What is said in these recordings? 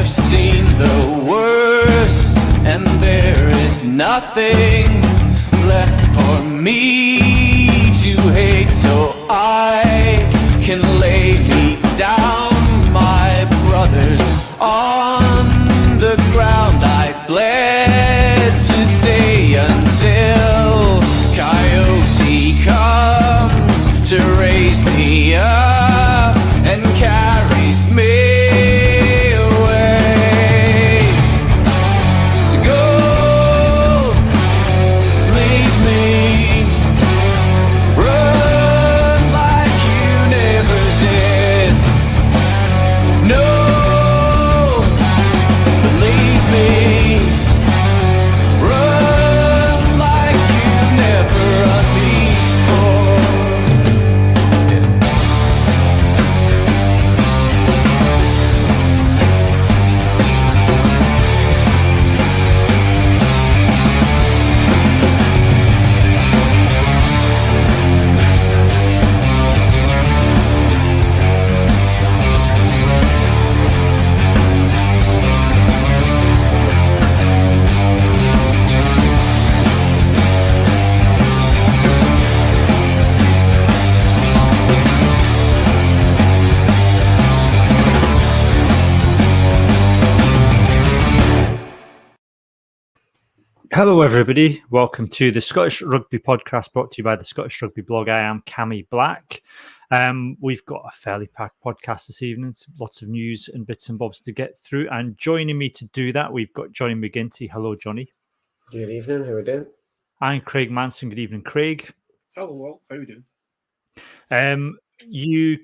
I've seen the worst, and there is nothing left for me to hate, so I can lay me down, my brothers, on the ground. I bled today until Coyote comes to raise me up and carries me away to go. Leave me, run like you never did. No, believe me, run like you never run before. Hello, everybody. Welcome to the Scottish Rugby podcast brought to you by the Scottish Rugby blog. I am Cammy Black. We've got a fairly packed podcast this evening. Lots of news and bits and bobs to get through. And joining me to do that, we've got Johnny McGinty. Hello, Johnny. Good evening. How are we doing? And Craig Manson. Good evening, Craig. Hello, Will. How are you doing?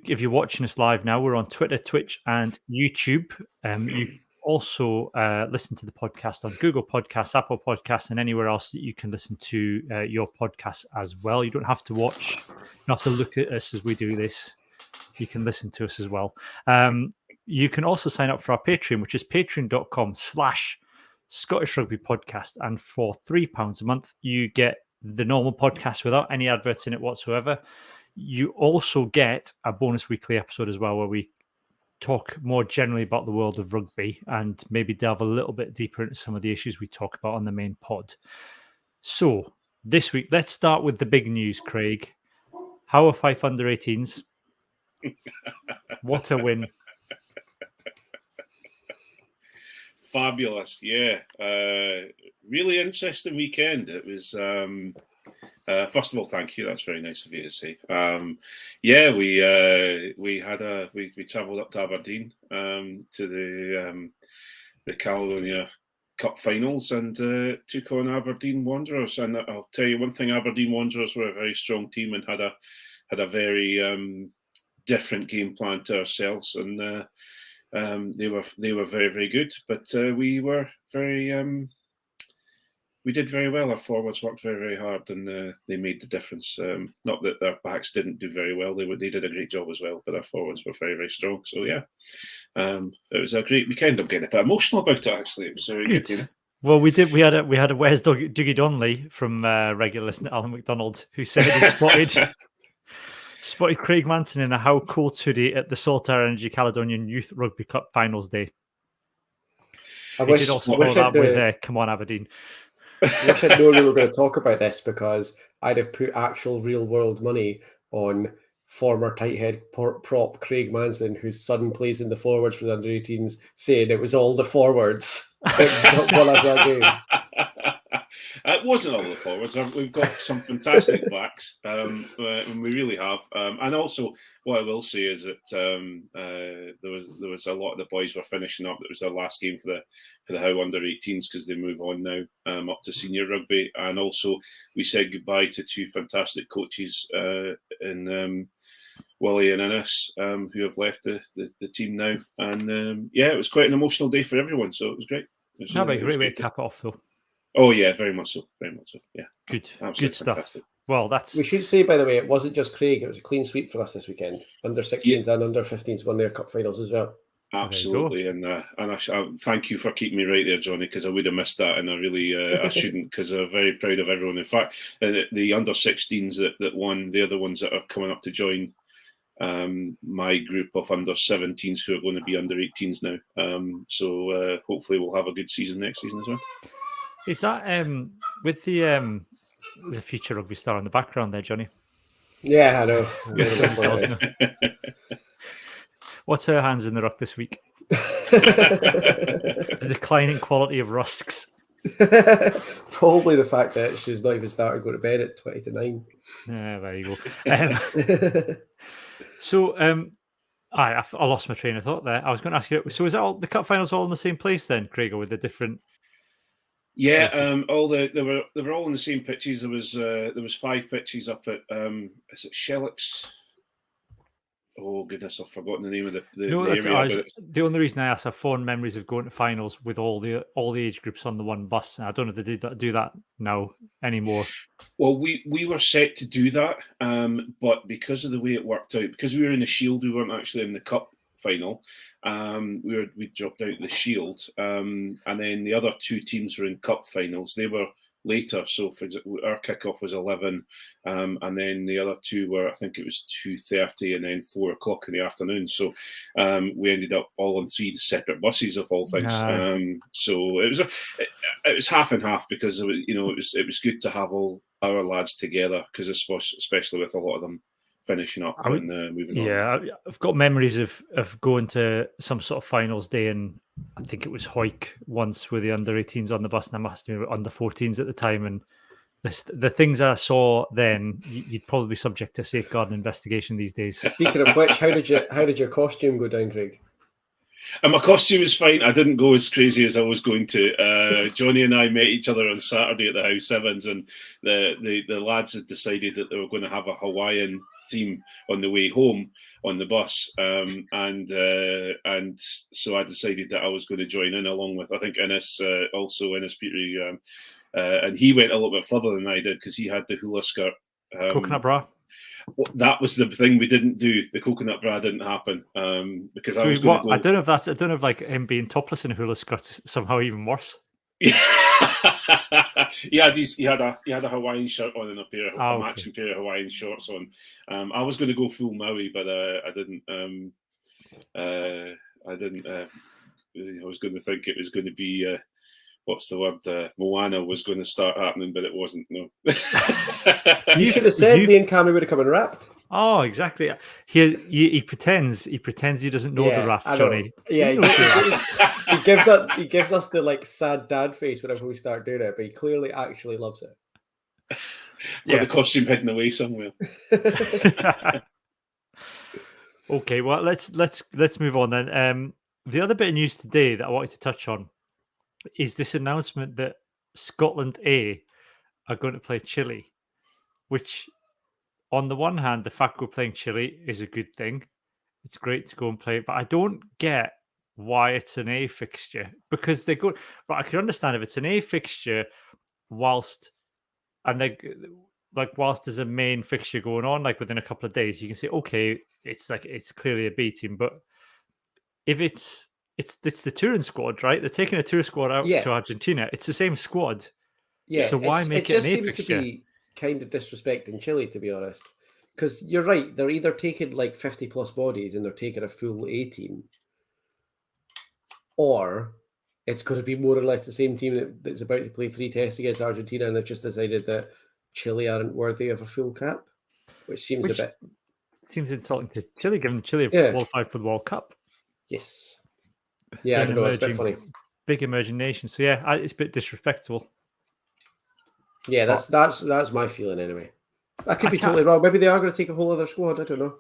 If you're watching us live now, we're on Twitter, Twitch, and YouTube. You also listen to the podcast on Google Podcasts, Apple Podcasts, and anywhere else that you can listen to your podcasts as well. You don't have to watch, not to look at us as we do this. You can listen to us as well. You can also sign up for our Patreon, which is patreon.com/Scottish Rugby Podcast. And for £3 a month, you get the normal podcast without any adverts in it whatsoever. You also get a bonus weekly episode as well, where we talk more generally about the world of rugby and maybe delve a little bit deeper into some of the issues we talk about on the main pod. So this week, let's start with the big news, Craig. How are Fife under-18s? What a win. Fabulous, yeah. Really interesting weekend. It was, first of all, thank you. That's very nice of you to say. We travelled up to Aberdeen to the Caledonia Cup finals and took on Aberdeen Wanderers. And I'll tell you one thing: Aberdeen Wanderers were a very strong team and had a very different game plan to ourselves, and they were very, very good. But we were very. We did very well. Our forwards worked very, very hard, and they made the difference. Not that their backs didn't do very well; they did a great job as well. But our forwards were very, very strong. So yeah, it was a great weekend. I'm getting a bit emotional about it. Actually, it was very good. You know? Well, we did. We had a Where's Dougie Donnelly from regular listener Alan McDonald, who said he spotted Craig Manson in a How Cold hoodie at the Saltire Energy Caledonian Youth Rugby Cup Finals Day. He did also follow that with "Come on, Aberdeen." I wish I'd known we were going to talk about this, because I'd have put actual real-world money on former tight head prop Craig Manson, whose son plays in the forwards for the under-18s, saying it was all the forwards. It wasn't all the forwards. We've got some fantastic backs, and we really have. And also, what I will say is that there was a lot of the boys were finishing up. It was their last game for the How under-18s, because they move on now up to senior rugby. And also, we said goodbye to two fantastic coaches in Willie and Innes, who have left the team now. And it was quite an emotional day for everyone. So it was great. It was a great way to cap it off, though. Oh yeah, very much so. Yeah, good stuff. Fantastic. Well, we should say, by the way, it wasn't just Craig; it was a clean sweep for us this weekend. Under-16s and under-15s won their cup finals as well. Absolutely, and I thank you for keeping me right there, Johnny, because I would have missed that, and I really I shouldn't, because I'm very proud of everyone. In fact, the under-16s that won, they're the ones that are coming up to join my group of under 17s who are going to be under 18s now. So hopefully we'll have a good season next season as well. Is that with the there's a future rugby star in the background there, Johnny? Yeah, I know. What's her hands in the ruck this week? The declining quality of rusks. Probably the fact that she's not even started going to bed at 20 to 9. Yeah, there you go. So, I lost my train of thought there. I was going to ask you. So, is that all the cup finals all in the same place then, Craig, or with the different? Yeah, places? they were all in the same pitches. There was 5 pitches up at is it Shellicks? Oh goodness, I've forgotten the name of the area. The only reason I asked, I have fond memories of going to finals with all the age groups on the one bus. I don't know if they do that now anymore. Well, we were set to do that, but because of the way it worked out, because we were in the Shield, we weren't actually in the Cup final. We dropped out the Shield, and then the other 2 teams were in Cup finals. They were later, so for example, our kickoff was 11, and then the other 2 were, I think it was 2:30 and then 4 o'clock in the afternoon. So we ended up all on 3 separate buses of all things. So it was half and half, because it was good to have all our lads together, because especially with a lot of them finishing up and moving on. Yeah, I've got memories of going to some sort of finals day, and I think it was Hoyk once with the under 18s on the bus, and I must have been under 14s at the time. And the things I saw then, you'd probably be subject to safeguarding investigation these days. Speaking of which, how did your costume go down, Craig? And my costume was fine. I didn't go as crazy as I was going to. Johnny and I met each other on Saturday at the House Sevens, and the lads had decided that they were going to have a Hawaiian theme on the way home on the bus, and so I decided that I was going to join in, along with, I think, Innes Petrie, and he went a little bit further than I did, because he had the hula skirt. Coconut bra. Well, that was the thing we didn't do. The coconut bra didn't happen, because I was going to go. I don't know if like him being topless in a hula skirt is somehow even worse. he had a Hawaiian shirt on and a matching pair of Hawaiian shorts on. I was going to go full Maui, but I didn't. I was going to think it was going to be what's the word? Moana was going to start happening, but it wasn't. No. You should have said me and Cammy would have come and rapped. Oh, exactly. He pretends he doesn't know the raft, Johnny. Yeah, he gives us the like sad dad face whenever we start doing it, but he clearly actually loves it. Got the costume hidden away somewhere. Okay, well let's move on then. The other bit of news today that I wanted to touch on is this announcement that Scotland A are going to play Chile, which, on the one hand, the fact we're playing Chile is a good thing. It's great to go and play, but I don't get why it's an A fixture, because they go. But I can understand if it's an A fixture whilst there's a main fixture going on, like within a couple of days, you can say, okay, it's clearly a B team. But if it's the touring squad, right? They're taking a tour squad out to Argentina. It's the same squad. Yeah. So why make it an A fixture? It just seems to be kind of disrespecting Chile, to be honest. Because you're right, they're either taking like 50 plus bodies and they're taking a full A team, or it's going to be more or less the same team that's about to play 3 tests against Argentina, and they've just decided that Chile aren't worthy of a full cap, which seems insulting to Chile, given Chile have qualified for the World Cup. Yes. Yeah, I don't know. It's a bit funny. Big emerging nation. So yeah, it's a bit disrespectful. Yeah, that's my feeling anyway. I could be totally wrong. Maybe they are going to take a whole other squad. I don't know.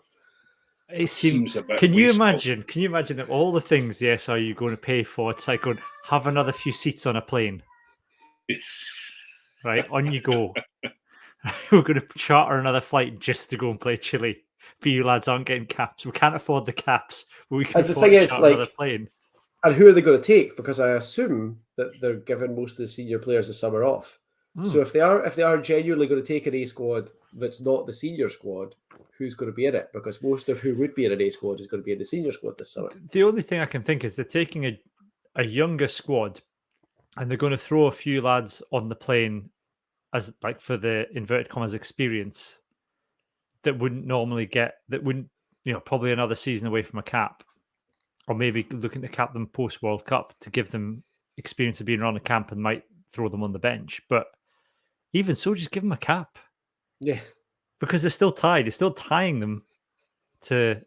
It seems a bit. Can you imagine that all the things the SRU going to pay for? It's like going have another few seats on a plane. Right, on you go. We're going to charter another flight just to go and play Chile. For you lads aren't getting caps. We can't afford the caps, but we can afford to charter another plane. And who are they going to take? Because I assume that they're giving most of the senior players the summer off. So if they are genuinely going to take an A squad that's not the senior squad, who's going to be in it? Because most of who would be in an A squad is going to be in the senior squad this summer. The only thing I can think is they're taking a younger squad, and they're going to throw a few lads on the plane as like for the inverted commas experience that wouldn't probably another season away from a cap, or maybe looking to cap them post World Cup to give them experience of being around the camp and might throw them on the bench. But even so, just give them a cap Yeah. because they're still tied. You're still tying them to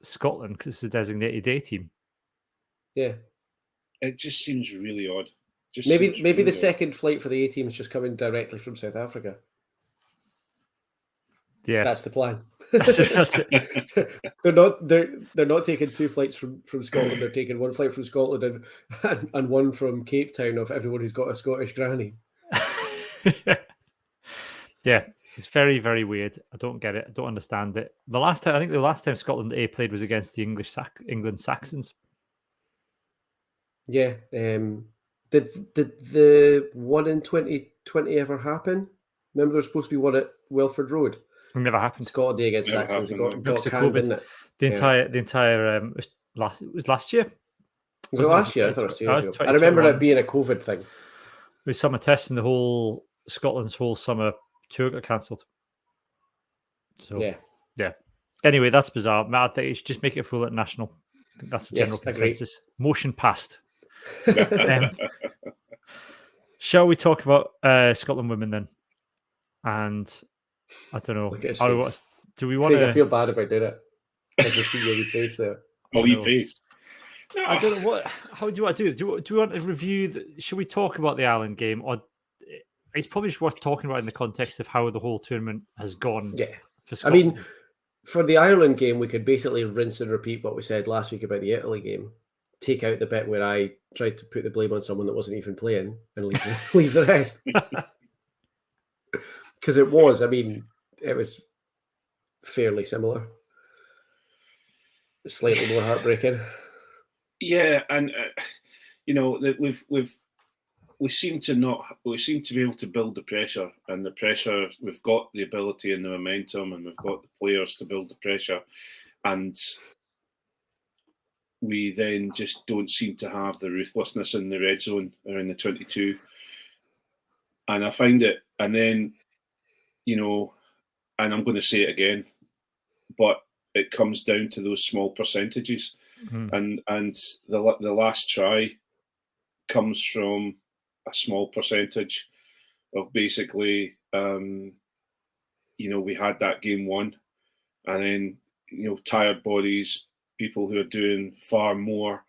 Scotland because it's a designated day team. Yeah. It just seems really odd. Maybe seems the really odd. second flight for the A team is just coming directly from South Africa. Yeah, That's the plan. that's it. they're not taking 2 flights from Scotland. They're taking 1 flight from Scotland and 1 from Cape Town of everyone who's got a Scottish granny. Yeah, it's very, very weird. I don't get it. I don't understand it. I think the last time Scotland A played was against the England Saxons. Yeah. Did the one in 2020 ever happen? Remember, there was supposed to be one at Welford Road. It never happened. Scotland Day against Never Saxons. It happened, got Because of canned, COVID. didn't it? The Yeah. entire it was last year. Was it last year? I thought it was 2 years was ago. I remember 2021. it being a COVID thing. With summer tests and the whole Scotland's whole summer tour got cancelled. So Yeah. Anyway, that's bizarre. Matt, I think you should just make it full international. I think that's the general Yes, agree. consensus. Motion passed. Shall we talk about Scotland women then? And I don't know. Look at his how- face. do we want Craig, I to? feel bad about doing it. I can see your face there. Oh, I he know. faced. I don't know what. How do I do it? Do we want to review? Should we talk about the Ireland game, or it's probably just worth talking about in the context of how the whole tournament has gone? Yeah. For I Scotland. mean, for the Ireland game, we could basically rinse and repeat what we said last week about the Italy game. Take out the bit where I tried to put the blame on someone that wasn't even playing and leave the rest. Because it was fairly similar. Slightly more heartbreaking. Yeah, and we seem to be able to build the pressure, and the pressure, we've got the ability and the momentum, and we've got the players to build the pressure, and we then just don't seem to have the ruthlessness in the red zone or in the 22. And I find it, and then, and I'm going to say it again, but it comes down to those small percentages. Mhm. And the last try comes from a small percentage of basically, we had that game won, and then, tired bodies, people who are doing far more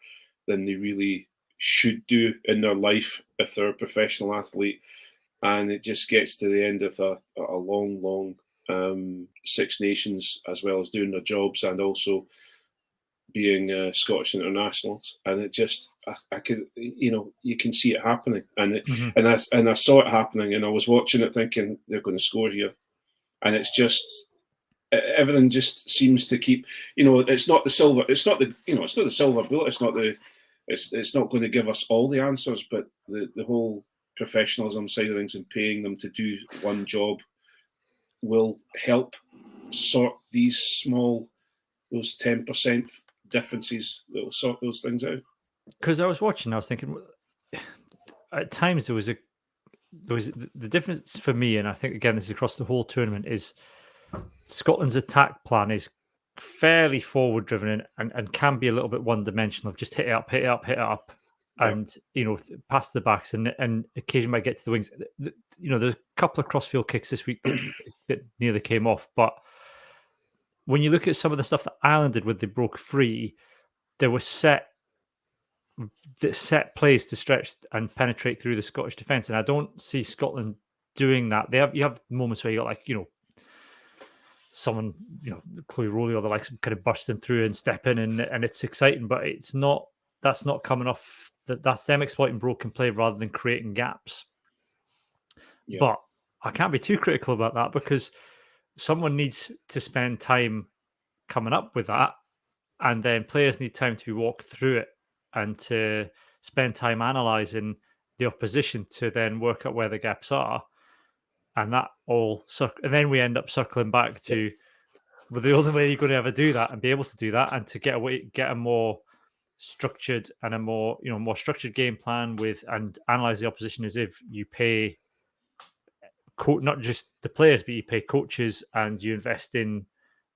than they really should do in their life if they're a professional athlete. And it just gets to the end of a long Six Nations, as well as doing their jobs and also being Scottish internationals. And it just, I can, you can see it happening. And I saw it happening, and I was watching it thinking they're going to score here. And it's just, everything just seems to keep, it's not the silver bullet. It's not going to give us all the answers, but the whole professionalism side of things and paying them to do one job will help sort those 10% differences that will sort those things out. Because I was watching, I was thinking, at times there was the difference for me, and I think again this is across the whole tournament, is Scotland's attack plan is fairly forward driven and can be a little bit one dimensional of just hit it up, Yeah. and past the backs and occasionally might get to the wings. There's a couple of crossfield kicks this week that nearly came off, but when you look at some of the stuff that Ireland did when they broke free, there were set plays to stretch and penetrate through the Scottish defence, and I don't see Scotland doing that. You have moments where you got someone, Chloe Rowley or the likes, kind of bursting through and stepping in, and it's exciting, but that's not coming off. That's them exploiting broken play rather than creating gaps. Yeah. But I can't be too critical about that because someone needs to spend time coming up with that, and then players need time to be walked through it and to spend time analysing the opposition to then work out where the gaps are. And that and then we end up circling back to, well, the only way you're going to ever do that and be able to do that and to get a more structured and a more structured game plan and analyze the opposition is if you pay not just the players, but you pay coaches and you invest in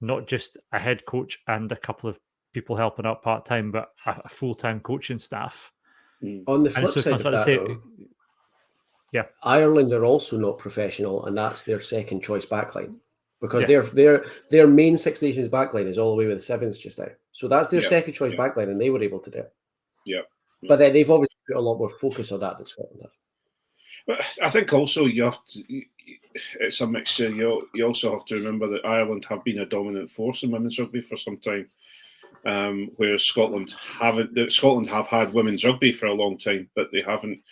not just a head coach and a couple of people helping out part time, but a full time coaching staff. On the And flip so it side comes of back to that, say, though, yeah, Ireland are also not professional, and that's their second choice backline because Yeah. their main Six Nations backline is all the way with the Sevens just now. So that's their Yeah, second choice yeah. backline, and they were able to do it. Yeah. But then they've obviously put a lot more focus on that than Scotland have. But I think also you have to. It's a mixture. You also have to remember that Ireland have been a dominant force in women's rugby for some time, whereas Scotland haven't. Scotland have had women's rugby for a long time, but they haven't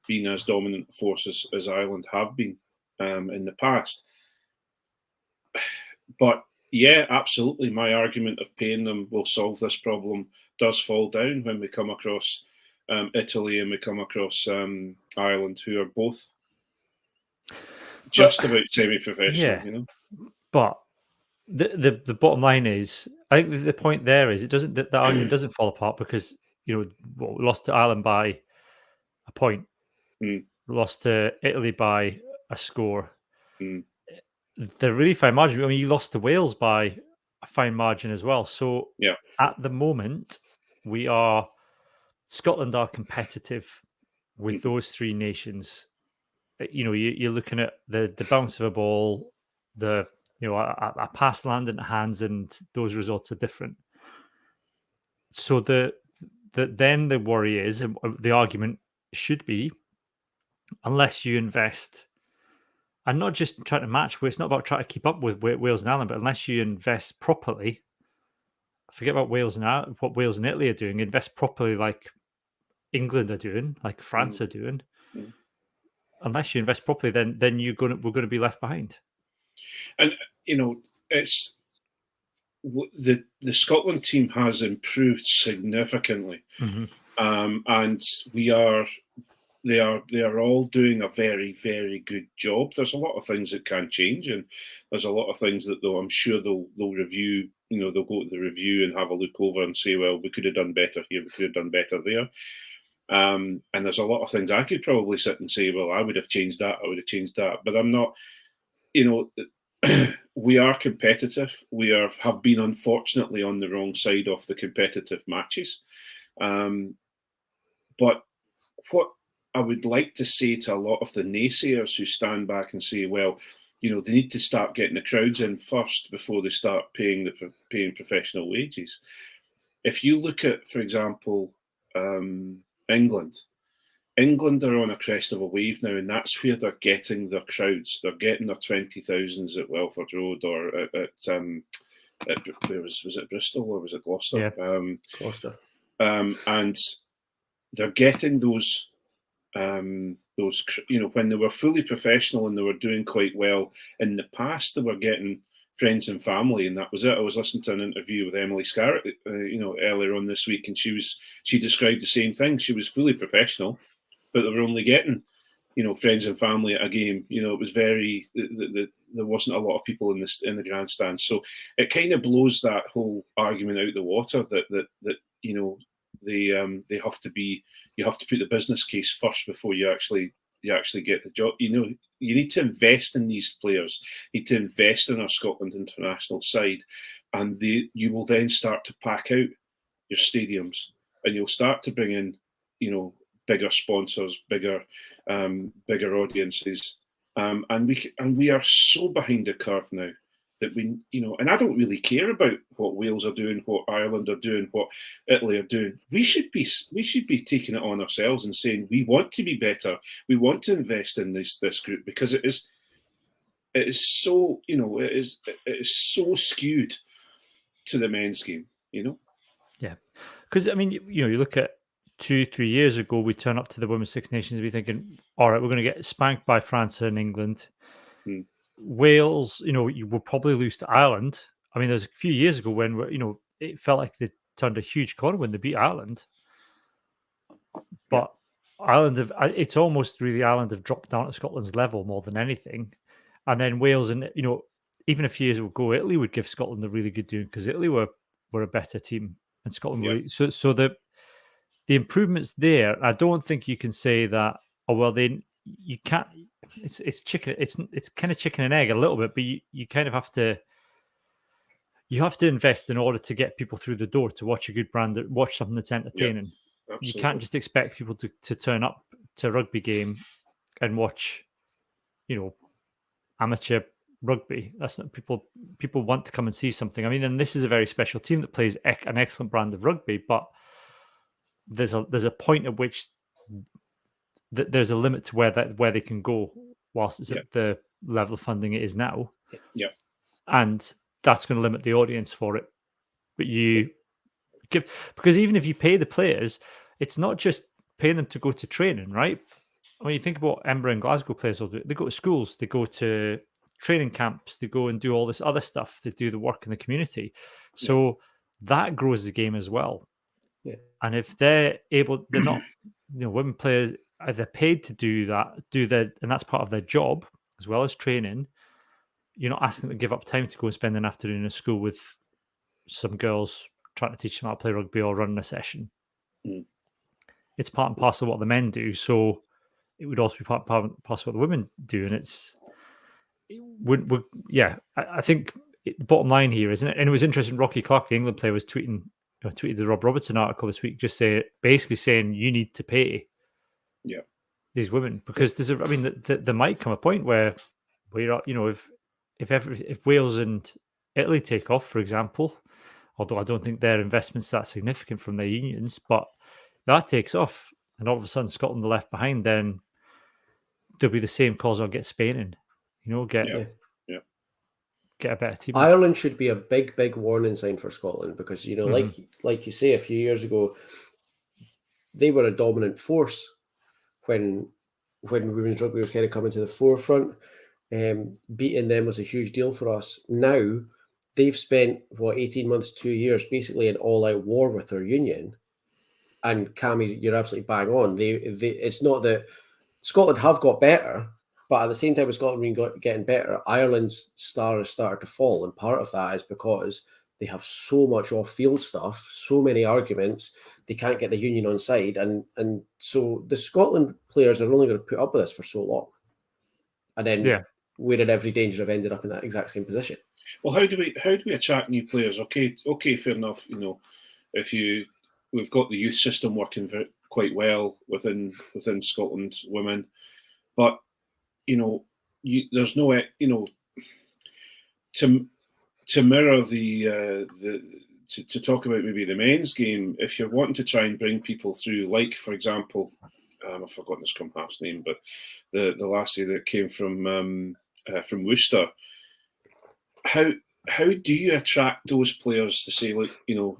been as dominant a force as Ireland have been in the past. But yeah, absolutely, my argument of paying them will solve this problem does fall down when we come across Italy and we come across Ireland, who are both just about semi-professional. Yeah. You know, but the bottom line is, I think the point there is, it doesn't, the argument doesn't fall apart because, we lost to Ireland by a point, Mm. lost to Italy by a score. Mm. The really fine margin. I mean, you lost to Wales by a fine margin as well. So Yeah. at the moment, Scotland are competitive with those three nations. You're looking at the bounce of a ball, a pass landing hands, and those results are different. So then the worry is, and the argument should be, unless you invest, and not just trying to match, where it's not about trying to keep up with Wales and Ireland, but unless you invest properly, forget about Wales and Ireland, what Wales and Italy are doing, invest properly like England are doing, like France are doing. Mm. Unless you invest properly, then we're going to be left behind. And it's the Scotland team has improved significantly, and they are all doing a very, very good job. There's a lot of things that can change, and there's a lot of things that I'm sure they'll review. They'll go to the review and have a look over and say, well, we could have done better here, we could have done better there. And there's a lot of things I could probably sit and say, well, I would have changed that, I would have changed that. But I'm not, we are competitive. We have been, unfortunately, on the wrong side of the competitive matches. But what I would like to say to a lot of the naysayers who stand back and say, well, they need to start getting the crowds in first before they start paying professional wages. If you look at, for example, England are on a crest of a wave now, and that's where they're getting their crowds. They're getting their 20,000s at Welford Road or where was it Bristol or was it Gloucester? Yeah. Gloucester. And they're getting those when they were fully professional and they were doing quite well in the past, they were getting friends and family, and that was it. I was listening to an interview with Emily Scarrett, earlier on this week, and she described the same thing. She was fully professional, but they were only getting, friends and family at a game. It was very there wasn't a lot of people in the grandstand, so it kind of blows that whole argument out the water that they have to be. You have to put the business case first before you actually get the job. You need to invest in these players. You need to invest in our Scotland international side, and you will then start to pack out your stadiums, and you'll start to bring in, bigger sponsors, bigger audiences, and we are so behind the curve now that we, and I don't really care about what Wales are doing, what Ireland are doing, what Italy are doing. We should be taking it on ourselves and saying we want to be better. We want to invest in this group because it is so it is so skewed to the men's game. Yeah, because I mean, you look at 2-3 years ago, we turn up to the Women's Six Nations, we thinking, all right, we're going to get spanked by France and England. Wales, you will probably lose to Ireland. I mean, there's a few years ago when it felt like they turned a huge corner when they beat Ireland. But Ireland it's almost really Ireland have dropped down to Scotland's level more than anything. And then Wales and even a few years ago, Italy would give Scotland a really good doing because Italy were a better team and Scotland were so the improvements there. I don't think you can say that. Oh well, then you can't. It's chicken. It's kind of chicken and egg a little bit, but you kind of have to. you have to invest in order to get people through the door to watch a good brand, watch something that's entertaining. Absolutely. You can't just expect people to turn up to a rugby game and watch, amateur rugby. That's not people want to come and see something. I mean, and this is a very special team that plays an excellent brand of rugby, but there's a point at which there's a limit to where they can go whilst it's at the level of funding it is now. Yeah. And that's going to limit the audience for it. But because even if you pay the players, it's not just paying them to go to training, right? When you think about Edinburgh and Glasgow players, they go to schools, they go to training camps, they go and do all this other stuff, they do the work in the community. So that grows the game as well. Yeah. And if they're not, women players, if they're paid to do that, and that's part of their job as well as training, you're not asking them to give up time to go and spend an afternoon in a school with some girls trying to teach them how to play rugby or run a session. It's part and parcel of what the men do. So it would also be part and parcel of what the women do. And I think the bottom line here, isn't it? And it was interesting. Rocky Clark, the England player, was tweeted the Rob Robertson article this week, basically saying you need to pay these women, because there might come a point where if Wales and Italy take off, for example, although I don't think their investment's that significant from their unions, but that takes off and all of a sudden Scotland are left behind, then there'll be the same calls on get Spain in, get a better team. Ireland should be a big, big warning sign for Scotland because, like you say, a few years ago, they were a dominant force when women's rugby was kind of coming to the forefront. Beating them was a huge deal for us. Now, they've spent, 18 months, 2 years, basically an all-out war with their union. And Cammy, you're absolutely bang on. It's not that Scotland have got better, but at the same time as Scotland getting better, Ireland's star has started to fall. And part of that is because they have so much off-field stuff, so many arguments, they can't get the union on side. And so the Scotland players are only going to put up with this for so long. And then we're in every danger of ending up in that exact same position. Well, how do we attract new players? Okay, fair enough. We've got the youth system working quite well within Scotland women, but there's no to mirror to talk about maybe the men's game. If you're wanting to try and bring people through, like for example, I've forgotten the scrum half's name, but the lassie that came from Worcester. How do you attract those players to say,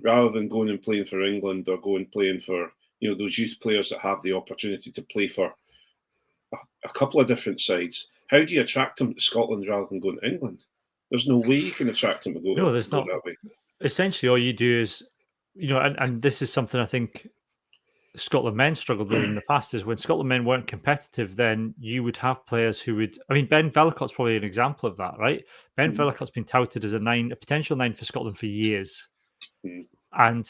rather than going and playing for England or going playing for, those youth players that have the opportunity to play for a couple of different sides, how do you attract them to Scotland rather than going to England? There's no way you can attract them to go. No, there's not. That way. Essentially, all you do is, and this is something I think Scotland men struggled with in the past, is when Scotland men weren't competitive, then you would have players who would, Ben Vellicott's probably an example of that, right? Ben Vellicott's been touted as a potential 9 for Scotland for years. And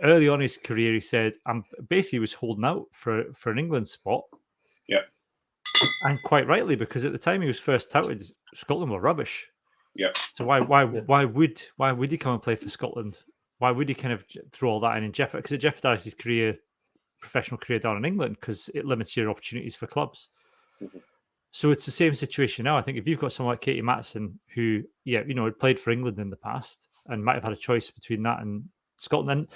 early on in his career, he said, basically was holding out for an England spot. Yeah. And quite rightly, because at the time he was first touted, Scotland were rubbish. Yeah. So why would he come and play for Scotland? Why would he kind of throw all that in jeopardy? Because it jeopardised his professional career down in England, because it limits your opportunities for clubs. So it's the same situation now. I think if you've got someone like Katie Mattson, who had played for England in the past and might have had a choice between that and Scotland, and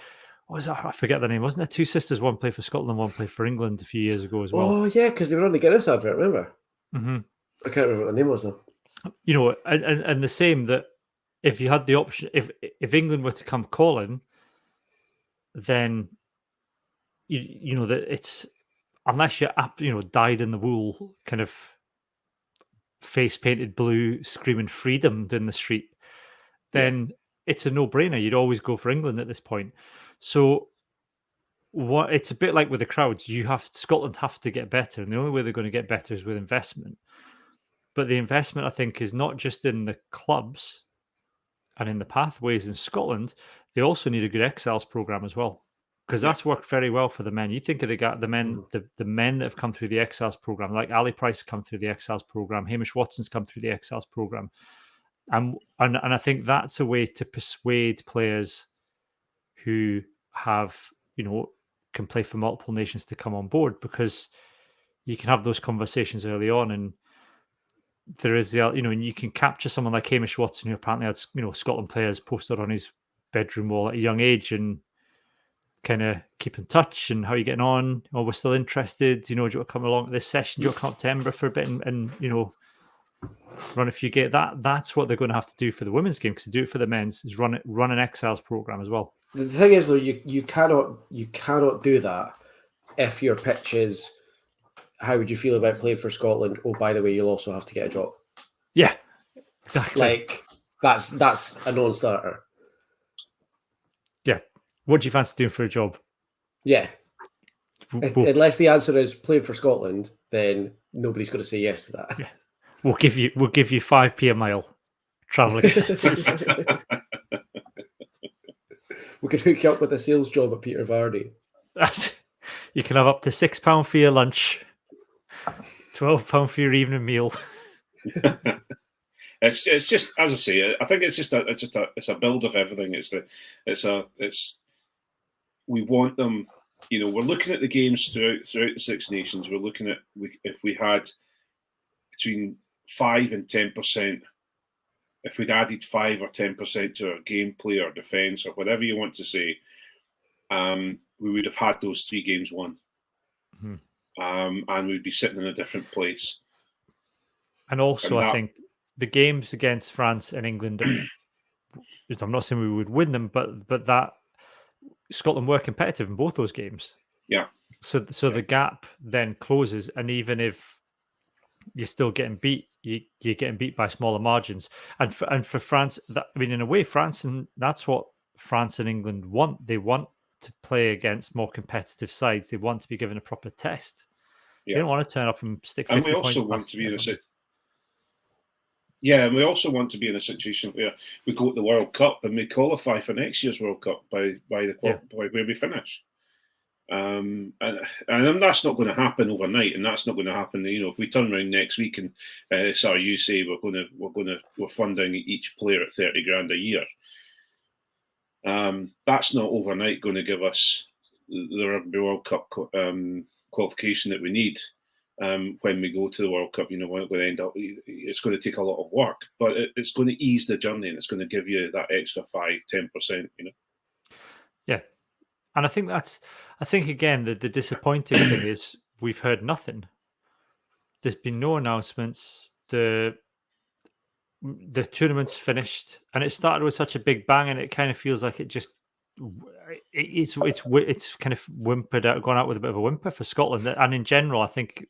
what was that? I forget the name. Wasn't there 2 sisters? One played for Scotland, one played for England a few years ago as well. Oh yeah, because they were on the Guinness advert. Remember? Mm-hmm. I can't remember what the name was though. And the same, that if you had the option, if England were to come calling, then that it's, unless you're dyed in the wool, kind of face painted blue, screaming freedom down the street, then it's a no-brainer. You'd always go for England at this point. So it's a bit like with the crowds. Scotland have to get better, and the only way they're going to get better is with investment. But the investment, I think, is not just in the clubs and in the pathways in Scotland. They also need a good Exiles program as well, because that's worked very well for the men. You think of the men that have come through the Exiles program, like Ali Price come through the Exiles program, Hamish Watson's come through the Exiles program. And I think that's a way to persuade players who have, can play for multiple nations to come on board, because you can have those conversations early on, and there is and you can capture someone like Hamish Watson, who apparently had, Scotland players posted on his bedroom wall at a young age, and kind of keep in touch and how are you getting on? Oh, we're still interested. Do you want to come along to this session? Do you want to come up to Edinburgh for a bit and run a few games? That's what they're going to have to do for the women's game, because to do it for the men's is run an Exiles program as well. The thing is, though, you cannot do that if your pitch is, how would you feel about playing for Scotland? Oh, by the way, you'll also have to get a job. Yeah, exactly. Like that's a non-starter. Yeah. What do you fancy doing for a job? Yeah. We'll, Unless the answer is playing for Scotland, then nobody's going to say yes to that. Yeah. We'll give you 5p a mile travel expenses. We could hook you up with a sales job at Peter Vardy. You can have up to £6 for your lunch, £12 for your evening meal. It's just, as I say, I think it's a build of everything. We want them. We're looking at the games throughout the Six Nations. We're looking at if we had between 5 and 10%. If we'd added 5 or 10% to our gameplay or defence or whatever you want to say, we would have had those 3 games won, and we'd be sitting in a different place. And also, I think the games against France and England, I'm not saying we would win them, but that Scotland were competitive in both those games. Yeah. So the gap then closes, and even if you're still getting beat, you're getting beat by smaller margins. And for France, in a way, that's what France and England want. They want to play against more competitive sides. They want to be given a proper test. Yeah. They don't want to turn up and stick 50 points. And we also want to be and we also want to be in a situation where we go to the World Cup and we qualify for next year's World Cup by where we finish. And that's not going to happen overnight, and that's not going to happen. If we turn around next week and SRU say we're funding each player at $30,000 a year, that's not overnight going to give us the Rugby World Cup qualification that we need. When we go to the World Cup, we're going to end up. It's going to take a lot of work, but it's going to ease the journey, and it's going to give you that extra 5-10%. Yeah, and I think again the disappointing thing is we've heard nothing. There's been no announcements. The tournament's finished, and it started with such a big bang, and it kind of feels like it's kind of gone out with a bit of a whimper for Scotland, and in general, I think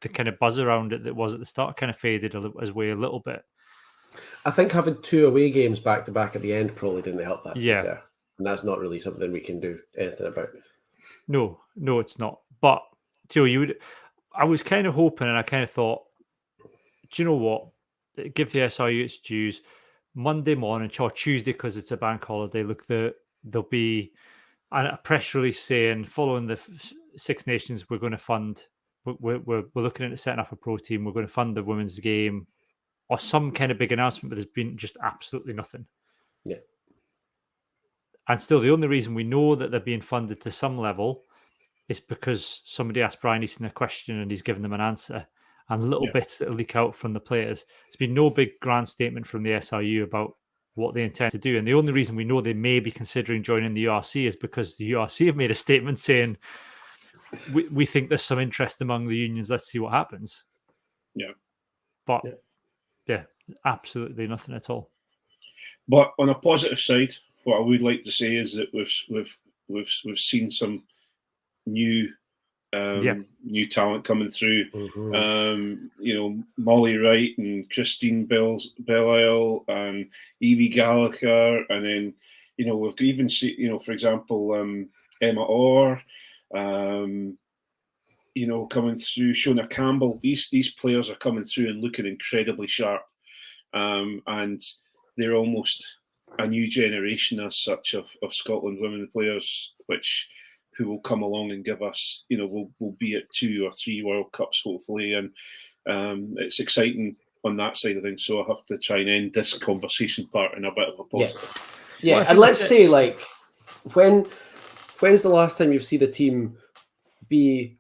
the kind of buzz around it that was at the start kind of faded away a little bit. I think having 2 away games back to back at the end probably didn't help that. Yeah, and that's not really something we can do anything about. No, it's not. But I was kind of hoping, and I kind of thought, do you know what? Give the SRU its dues. Monday morning or Tuesday, because it's a bank holiday. Look, there'll be a press release saying, following the Six Nations, we're going to fund. We're looking into setting up a pro team. We're going to fund the women's game, or some kind of big announcement. But there's been just absolutely nothing. Yeah. And still, the only reason we know that they're being funded to some level is because somebody asked Brian Easton a question and he's given them an answer, and little bits that leak out from the players. There's been no big grand statement from the SRU about what they intend to do. And the only reason we know they may be considering joining the URC is because the URC have made a statement saying, we think there's some interest among the unions. Let's see what happens. Yeah. But absolutely nothing at all. But on a positive side, what I would like to say is that we've seen some new talent coming through. Mm-hmm. Molly Wright and Christine Belial and Evie Gallagher, and then we've even seen for example Emma Orr, coming through. Shona Campbell. These players are coming through and looking incredibly sharp, and they're almost a new generation as such of Scotland women players, who will come along and give us, we'll be at 2 or 3 World Cups hopefully, and it's exciting on that side of things. So I have to try and end this conversation part in a bit of a positive. Yeah, Well, I and think let's that- say, like, when's the last time you've seen a team be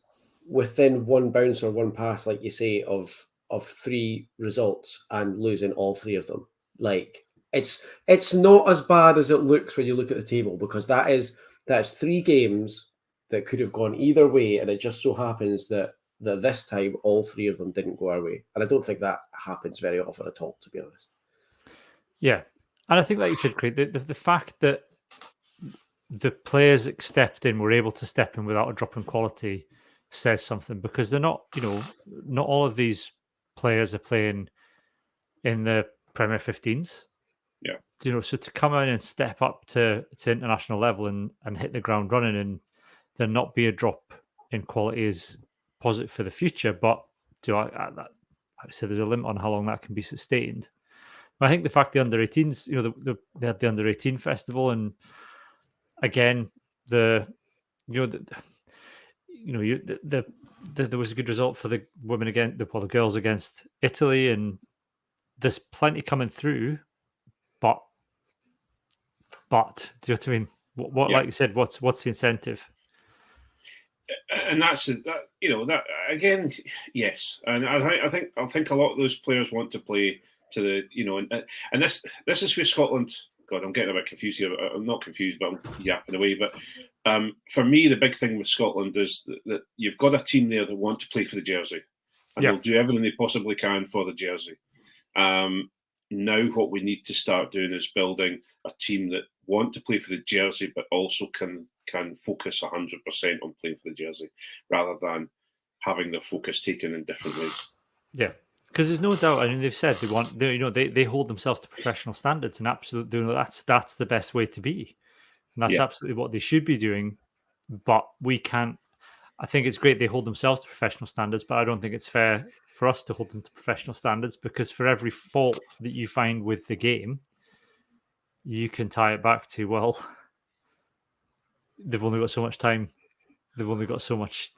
within one bounce or one pass, like you say, of 3 results and losing all 3 of them? Like, it's not as bad as it looks when you look at the table, because that's 3 games that could have gone either way, and it just so happens that this time all 3 of them didn't go our way. And I don't think that happens very often at all, to be honest. Yeah, and I think, like you said, Craig, the fact that the players that stepped in were able to step in without a drop in quality says something, because they're not, not all of these players are playing in the Premier 15s. Yeah. So to come in and step up to international level and hit the ground running, and there not be a drop in quality is positive for the future. But I said there's a limit on how long that can be sustained. But I think the fact the under 18s, they had the under 18 festival, and again there was a good result for the women the girls against Italy, and there's plenty coming through. But do you know what I mean? What Yeah. like you said, what's the incentive? And that's that again. Yes, and I think a lot of those players want to play to the and this is where Scotland. God, I'm getting a bit confused here. I'm not confused, but I'm yapping away. But for me, the big thing with Scotland is that you've got a team there that want to play for the jersey, and they'll do everything they possibly can for the jersey. Now, what we need to start doing is building a team that want to play for the jersey, but also can focus 100% on playing for the jersey, rather than having their focus taken in different ways. Yeah, because there's no doubt. I mean, they've said they hold themselves to professional standards, and absolutely, that's the best way to be, and that's absolutely what they should be doing. But we can't. I think it's great they hold themselves to professional standards, but I don't think it's fair for us to hold them to professional standards, because for every fault that you find with the game, you can tie it back to, well, they've only got so much time, they've only got so much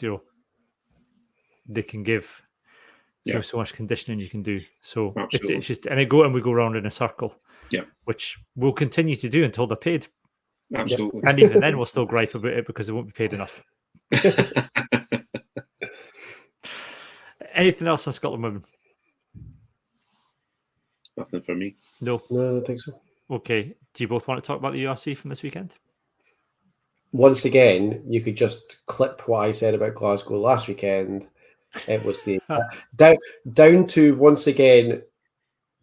they can give. Yeah. So much conditioning you can do. So Absolutely. it's just, and we go round in a circle. Yeah. Which we'll continue to do until they're paid. Absolutely. And even then, we'll still gripe about it because they won't be paid enough. Anything else on Scotland women? Nothing for me. No. No, I don't think so. Okay. Do you both want to talk about the URC from this weekend? Once again, you could just clip what I said about Glasgow last weekend. It was the down to, once again,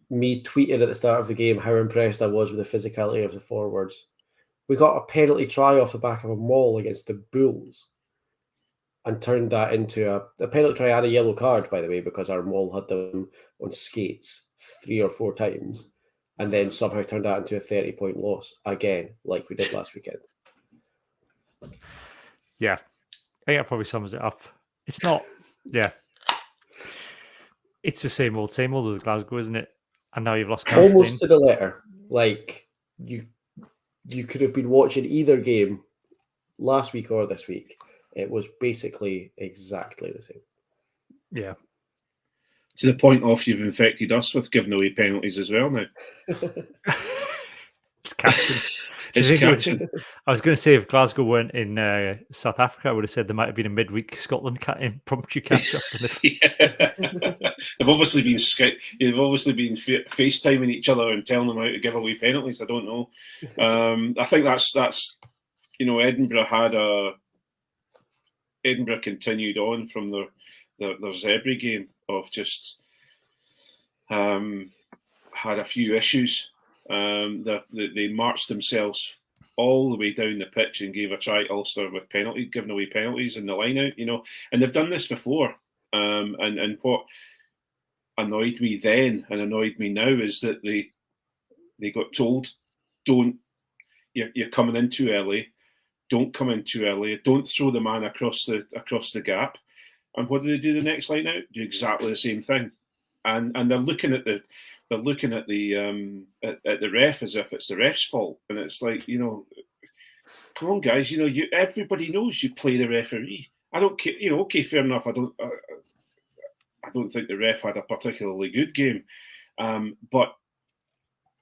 me tweeting at the start of the game how impressed I was with the physicality of the forwards. We got a penalty try off the back of a maul against the Bulls and turned that into a penalty try and a yellow card, by the way, because our maul had them on skates 3 or 4 times, and then somehow turned that into a 30-point loss again, like we did last weekend. Yeah. I think that probably sums it up. It's not, it's the same old with Glasgow, isn't it? And now you've lost Kathleen. Almost to the letter. Like, you could have been watching either game last week or this week. It was basically exactly the same. Yeah. To the point of you've infected us with giving away penalties as well now. It's catching. It's catching. I was going to say, if Glasgow weren't in South Africa, I would have said there might have been a midweek Scotland impromptu catch up. They've obviously been FaceTiming each other and telling them how to give away penalties. I don't know. I think that's Edinburgh continued on from their Zebra game of just had a few issues. They marched themselves all the way down the pitch and gave a try at Ulster with giving away penalties in the line out, and they've done this before. And what annoyed me then and annoyed me now is that they got told, you're coming in too early, don't come in too early, don't throw the man across the gap. And what do they do the next line out? Do exactly the same thing. And they're looking at the ref as if it's the ref's fault, and it's like, come on, guys, everybody knows you play the referee. I don't care, okay, fair enough. I don't think the ref had a particularly good game, but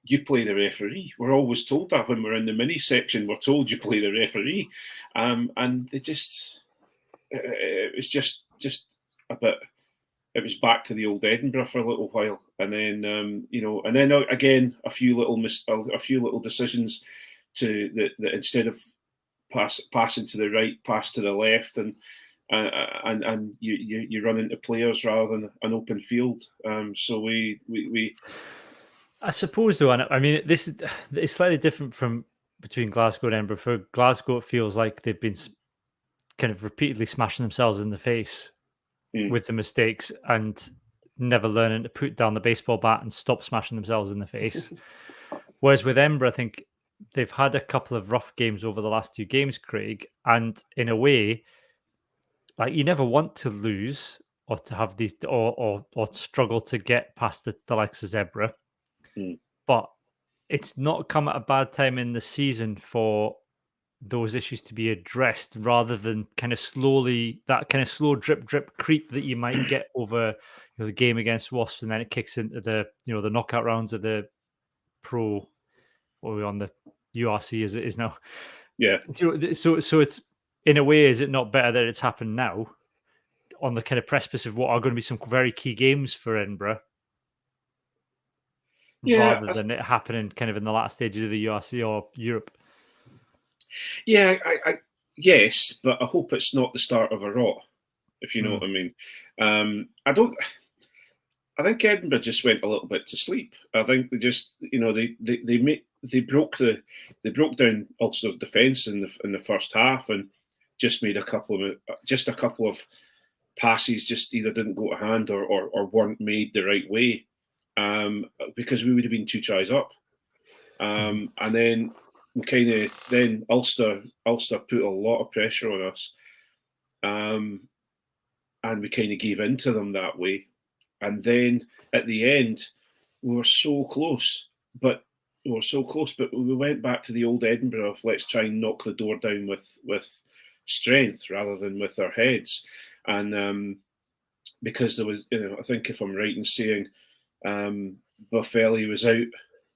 you play the referee. We're always told that when we're in the mini section. We're told you play the referee, and they just it was just a bit. It was back to the old Edinburgh for a little while, and then and then again a few little decisions that instead of passing to the right, pass to the left, and you run into players rather than an open field. So we I suppose though, and I mean it's slightly different from between Glasgow and Edinburgh. For Glasgow, it feels like they've been kind of repeatedly smashing themselves in the face with the mistakes and never learning to put down the baseball bat and stop smashing themselves in the face. Whereas with Edinburgh, I think they've had a couple of rough games over the last 2 games, Craig, and in a way, like you never want to lose or to have these or struggle to get past the likes of Zebra. But it's not come at a bad time in the season for those issues to be addressed rather than kind of slowly, that kind of slow drip creep that you might get over the game against Wasps, and then it kicks into the the knockout rounds of the pro, or we're on the URC as it is now. Yeah. So it's, in a way, is it not better that it's happened now on the kind of precipice of what are going to be some very key games for Edinburgh? Yeah, rather than it happening kind of in the last stages of the URC or Europe. Yeah, yes, but I hope it's not the start of a rot, if you know what I mean. I think Edinburgh just went a little bit to sleep. I think they just, they broke down Ulster's defence in the first half and just made a couple of passes just either didn't go to hand or weren't made the right way, because we would have been 2 tries up, and then Ulster put a lot of pressure on us, and we kind of gave in to them that way. And then at the end, we were so close, but we went back to the old Edinburgh of let's try and knock the door down with strength rather than with our heads. And because there was, I think if I'm right in saying, Buffelli was out.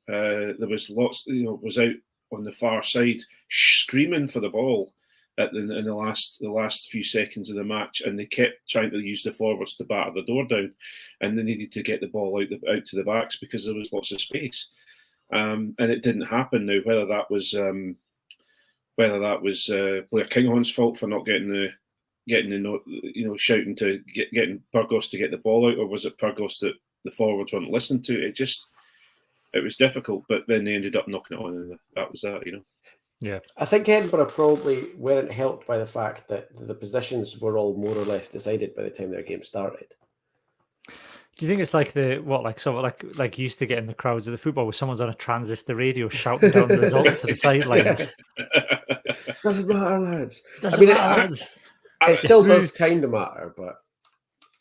There was lots, was out on the far side screaming for the ball in the last few seconds of the match, and they kept trying to use the forwards to batter the door down, and they needed to get the ball out to the backs because there was lots of space, and it didn't happen. Now whether that was Blair Kinghorn's fault for not getting the shouting to getting Burgos to get the ball out, or was it Burgos that the forwards weren't listening to? It was difficult, but then they ended up knocking it on, and that was that. Yeah, I think Edinburgh probably weren't helped by the fact that the positions were all more or less decided by the time their game started. Do you think it's like like you used to get in the crowds of the football where someone's on a transistor radio shouting down the result to the sidelines? Doesn't matter, lads. Doesn't matter, lads. It still does kind of matter, but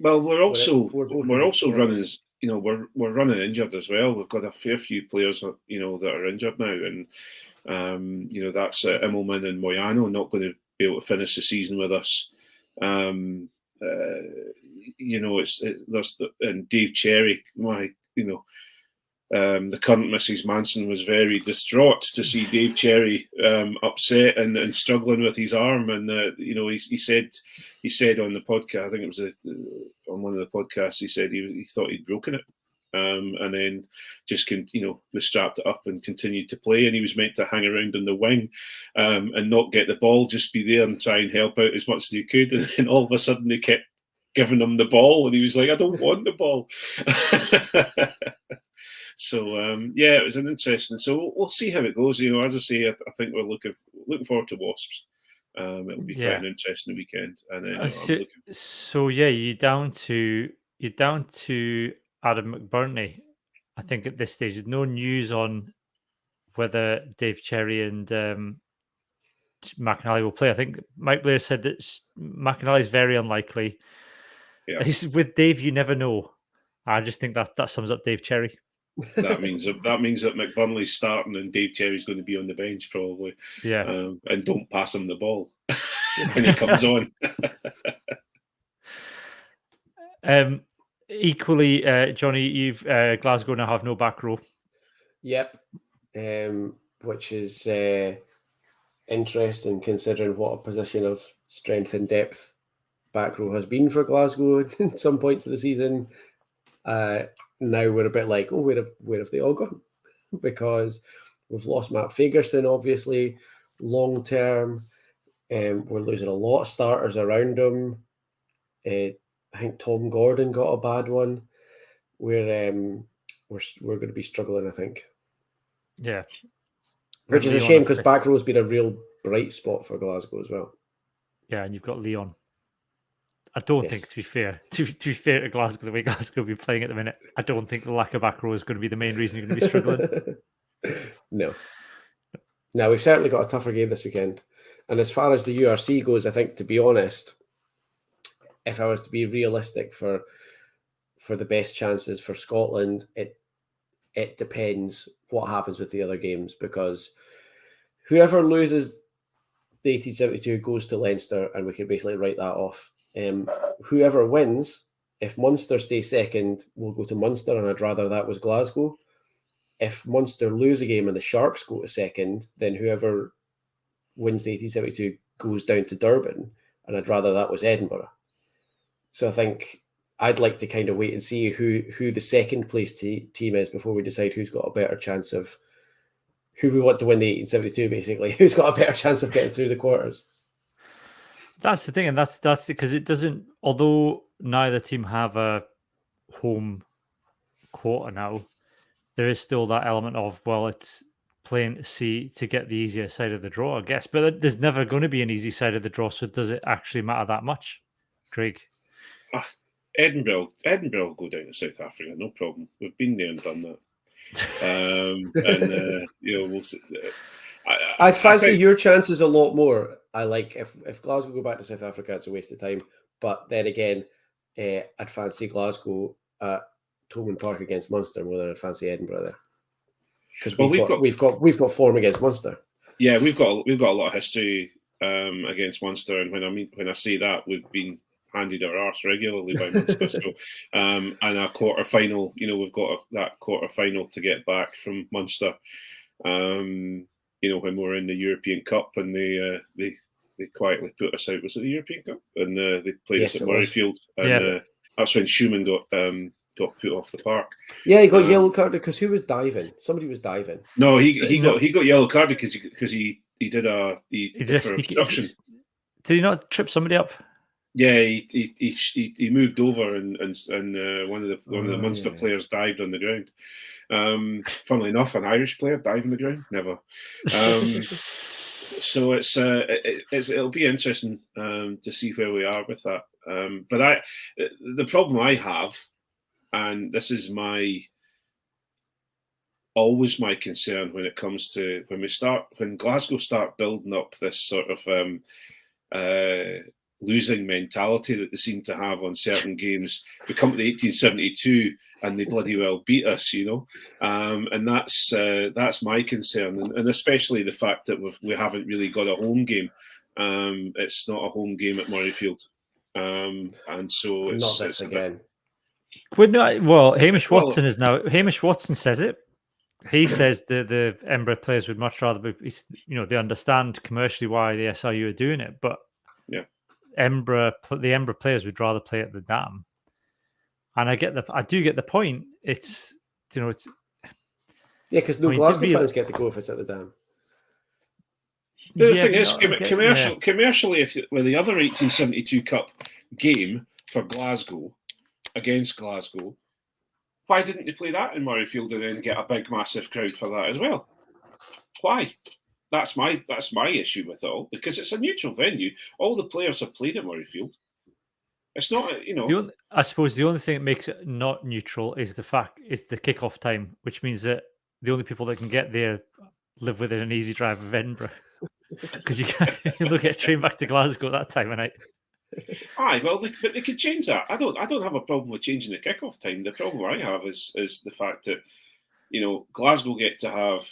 we're also running. We're running injured as well. We've got a fair few players, that are injured now, and that's Immelman and Moyano not going to be able to finish the season with us. And Dave Cherry, the current Mrs. Manson was very distraught to see Dave Cherry upset and struggling with his arm, and he said on the podcast, I think it was on one of the podcasts, he said he thought he'd broken it, and then just was strapped it up and continued to play, and he was meant to hang around on the wing and not get the ball, just be there and try and help out as much as he could, and then all of a sudden they kept giving him the ball, and he was like, I don't want the ball. So it was an interesting. So we'll see how it goes. As I say, I think we're looking forward to Wasps. It'll be quite an interesting weekend. And then, you're down to Adam McBurney. I think at this stage, there's no news on whether Dave Cherry and McInally will play. I think Mike Blair said that McInally is very unlikely. Yeah. With Dave, you never know. I just think that sums up Dave Cherry. That means that McBurnley's starting and Dave Cherry's going to be on the bench probably. Yeah. And don't pass him the ball when he comes on. Equally, Johnny, you've Glasgow now have no back row. Yep. Which is interesting considering what a position of strength and depth back row has been for Glasgow at some points of the season. Now we're a bit like, oh, where have they all gone? Because we've lost Matt Fagerson, obviously, long term. We're losing a lot of starters around him. I think Tom Gordon got a bad one. We're going to be struggling, I think. Yeah. Which is a Leon shame and because Fitz. back row's been a real bright spot for Glasgow as well. Yeah, and you've got Leon. I don't Yes. think, to be fair to Glasgow, the way Glasgow will be playing at the minute, I don't think the lack of back row is going to be the main reason you're going to be struggling. No. Now, we've certainly got a tougher game this weekend. And as far as the URC goes, I think, to be honest, if I was to be realistic for the best chances for Scotland, it depends what happens with the other games, because whoever loses the 1872 goes to Leinster, and we can basically write that off. Whoever wins, if Munster stay second, will go to Munster, and I'd rather that was Glasgow. If Munster lose a game and the Sharks go to second, then whoever wins the 1872 goes down to Durban, and I'd rather that was Edinburgh. So I think I'd like to kind of wait and see who the second place team is before we decide who's got a better chance of who we want to win the 1872, basically. Who's got a better chance of getting through the quarters. That's the thing, and that's because it doesn't, although neither team have a home quota now, there is still that element of, well, it's playing to see to get the easier side of the draw, I guess. But there's never going to be an easy side of the draw, so does it actually matter that much, Craig? Edinburgh will go down to South Africa, no problem. We've been there and done that. And we'll see. I'd fancy your chances a lot more. I like if Glasgow go back to South Africa, it's a waste of time. But then again, I'd fancy Glasgow at Thomond Park against Munster more than I'd fancy Edinburgh there, because we've got form against Munster. Yeah, we've got a lot of history against Munster, and when I say that, we've been handed our arse regularly by Munster. So, and a quarter final, we've got that quarter final to get back from Munster. When we were in the European Cup and they quietly put us out. Was it the European Cup? And they played us at Murrayfield, and that's when Schumann got put off the park. Yeah, he got yellow carded because who was diving? Somebody was diving. No, he got yellow carded because he did for obstruction. Did he not trip somebody up? Yeah, he moved over and one of the Munster players dived on the ground. Funnily enough, an Irish player dive on the ground? Never. So it'll be interesting to see where we are with that. But the problem I have, and this is always my concern when it comes to when Glasgow start building up this sort of losing mentality that they seem to have on certain games. We come to the 1872 and they bloody well beat us, and that's my concern, and especially the fact that we haven't really got a home game. It's not a home game at Murrayfield, and so it's not this again. Hamish Watson is now. Hamish Watson says it. He says the Edinburgh players would much rather be. They understand commercially why the SRU are doing it, but yeah. The Edinburgh players would rather play at the Dam, and I do get the point. It's because Glasgow fans get to go if it's at the Dam. The thing is, commercially, with the other 1872 Cup game for Glasgow against Glasgow, why didn't they play that in Murrayfield and then get a big, massive crowd for that as well? Why? That's my issue with it all, because it's a neutral venue. All the players have played at Murrayfield. It's not, I suppose the only thing that makes it not neutral is the kickoff time, which means that the only people that can get there live within an easy drive of Edinburgh, because you look at a train back to Glasgow at that time of night. Aye, well, but they could change that. I don't have a problem with changing the kickoff time. The problem I have is the fact that Glasgow get to have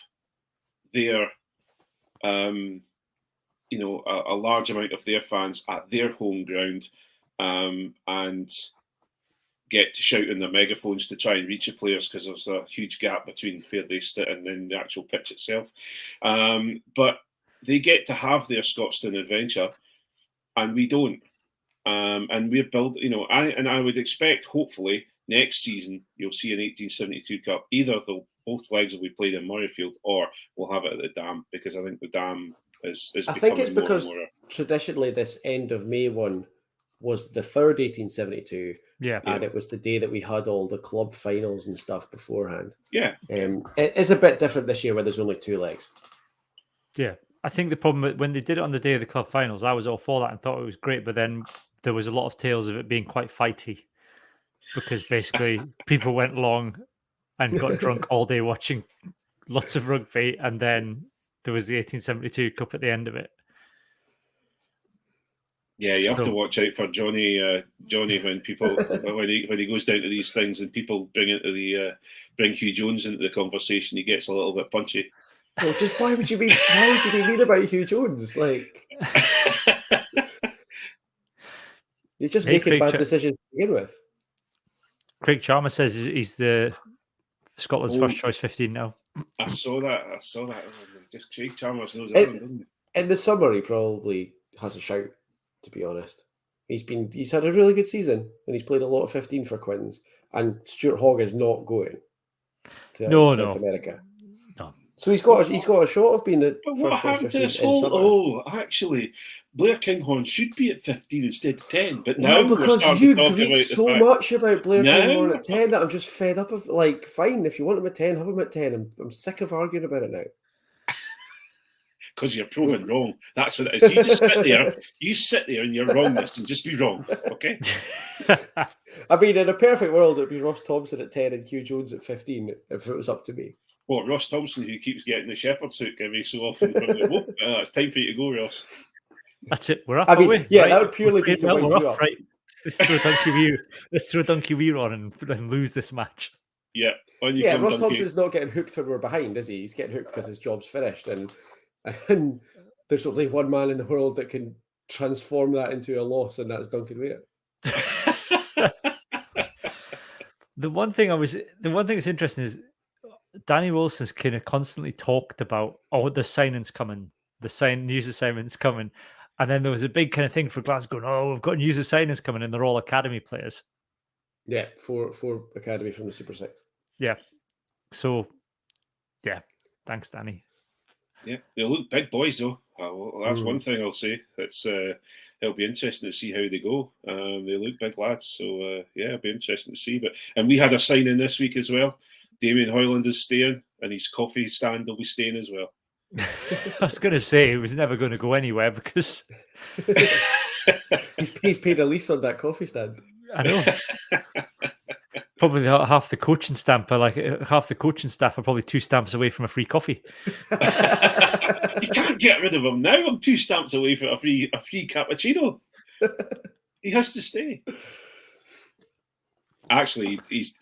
their a large amount of their fans at their home ground, and get to shout in their megaphones to try and reach the players because there's a huge gap between where they sit and then the actual pitch itself. But they get to have their Scotstoun adventure, and we don't. And we're building, I would expect, hopefully, next season you'll see an 1872 Cup. Either both legs will be played in Murrayfield, or we'll have it at the Dam, because I think the Dam is I think it's becoming because more. traditionally this end of May one was the third 1872. Yeah. And it was the day that we had all the club finals and stuff beforehand. Yeah. It is a bit different this year where there's only 2 legs. Yeah. I think the problem when they did it on the day of the club finals, I was all for that and thought it was great, but then there was a lot of tales of it being quite fighty, because basically people went along and got drunk all day watching lots of rugby, and then there was the 1872 Cup at the end of it. Yeah, you have to watch out for Johnny when people when he goes down to these things and people bring Hugh Jones into the conversation. He gets a little bit punchy. Well, just why would you be mean about Hugh Jones? Like, you're just making bad decisions to begin with. Craig Chalmers says he's the Scotland's first choice 15 now. I saw that. Just Craig Chalmers knows everything, doesn't he? In the summer, he probably has a shout. To be honest, he's had a really good season, and he's played a lot of 15 for Quins. And Stuart Hogg is not going to South America. No. So he's got a shot of being the But first what choice happened to 15 this in whole? summer. Oh, actually, Blair Kinghorn should be at 15 instead of 10. But now No, because you grieve so much about Blair Kinghorn at 10 that I'm just fed up of. Like, fine, if you want him at 10, have him at 10. I'm sick of arguing about it now. Because you're proven wrong. That's what it is. You just sit there. You sit there in your wrongness and just be wrong. Okay. I mean, in a perfect world, it'd be Ross Thompson at 10 and Hugh Jones at 15 if it was up to me. Well, Ross Thompson, who keeps getting the shepherd's hook every so often from the whoop. It's time for you to go, Ross. That's it. We're up. Yeah, right? that would purely be to wind you up. Right. Let's throw Donkey Weir on and lose this match. Yeah. Ross Thompson's not getting hooked when we're behind, is he? He's getting hooked because his job's finished, and there's only one man in the world that can transform that into a loss, and that's Duncan Weir. The one thing that's interesting is Danny Wilson's kind of constantly talked about, the signings coming, news assignments coming. And then there was a big kind of thing for Glasgow, we've got news assignments coming, and they're all academy players. Yeah, four academy from the Super Six. Yeah. So, yeah, thanks, Danny. Yeah, they look big boys, though. That's one thing I'll say. It'll be interesting to see how they go. They look big lads, so it'll be interesting to see. And we had a signing this week as well. Damien Hoyland is staying, and his coffee stand will be staying as well. I was going to say he was never going to go anywhere because he's paid a lease on that coffee stand. I know. Probably half the coaching staff are probably 2 stamps away from a free coffee. You can't get rid of him now. I'm 2 stamps away from a free cappuccino. He has to stay. Actually, he's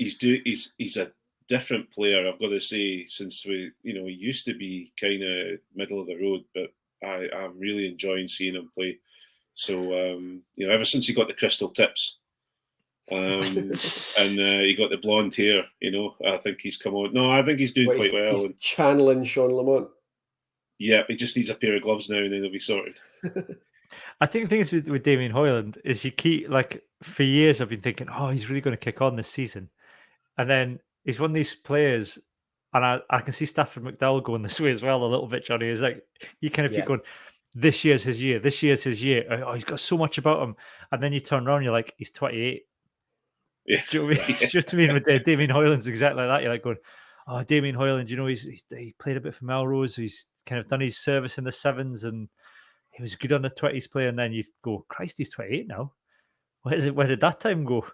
a different player, I've got to say, since he used to be kind of middle of the road, but I'm really enjoying seeing him play. So, ever since he got the crystal tips, and he got the blonde hair, I think he's come on. No, I think he's doing quite well. He's channeling Sean Lamont. Yeah, he just needs a pair of gloves now and then he'll be sorted. I think the thing is with Damien Hoyland is for years I've been thinking, he's really going to kick on this season. And then he's one of these players, and I can see Stafford McDowell going this way as well a little bit, Johnny. It's like you kind of keep going, this year's his year, this year's his year. Oh, he's got so much about him. And then you turn around, you're like, he's 28. Yeah. Do you know what I mean? Yeah. Just to mean with Damien Hoyland's exactly like that. You're like going, Damien Hoyland, he played a bit for Melrose. He's kind of done his service in the sevens and he was good on the 20s play. And then you go, Christ, he's 28 now. Where did that time go?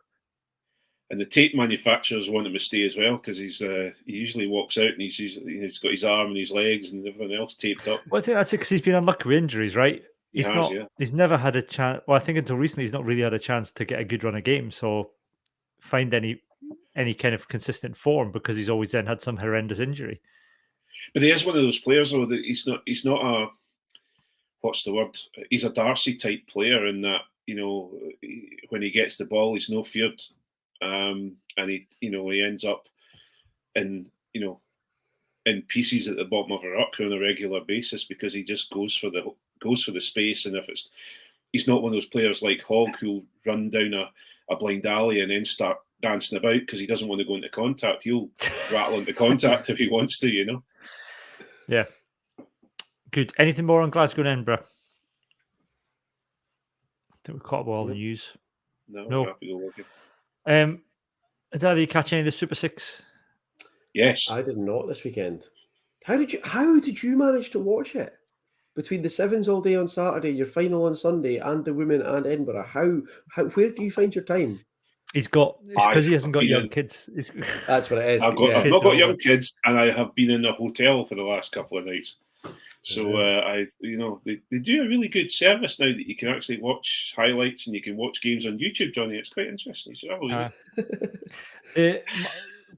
And the tape manufacturers want him to stay as well because he usually walks out and he's got his arm and his legs and everything else taped up. Well, I think that's it because he's been unlucky with injuries, right? He's never had a chance. Well, I think until recently he's not really had a chance to get a good run of games. So find any kind of consistent form because he's always then had some horrendous injury. But he is one of those players though that he's not a what's the word? He's a Darcy type player in that when he gets the ball he's no feared. and he ends up in pieces at the bottom of a ruck on a regular basis because he just goes for the space, and if he's not one of those players like Hogg who'll run down a blind alley and then start dancing about because he doesn't want to go into contact. He'll rattle into contact if he wants to, Yeah. Good. Anything more on Glasgow and Edinburgh? I think we caught up with all the news. No. Happy to look Did you catch any of the Super Six? Yes. I did not this weekend. How did you manage to watch it? Between the sevens all day on Saturday, your final on Sunday, and the women and Edinburgh, how where do you find your time? It's because he hasn't got young kids. That's what it is. I've not got young kids, and I have been in a hotel for the last couple of nights. So they do a really good service now that you can actually watch highlights and you can watch games on YouTube, Johnny. It's quite interesting. So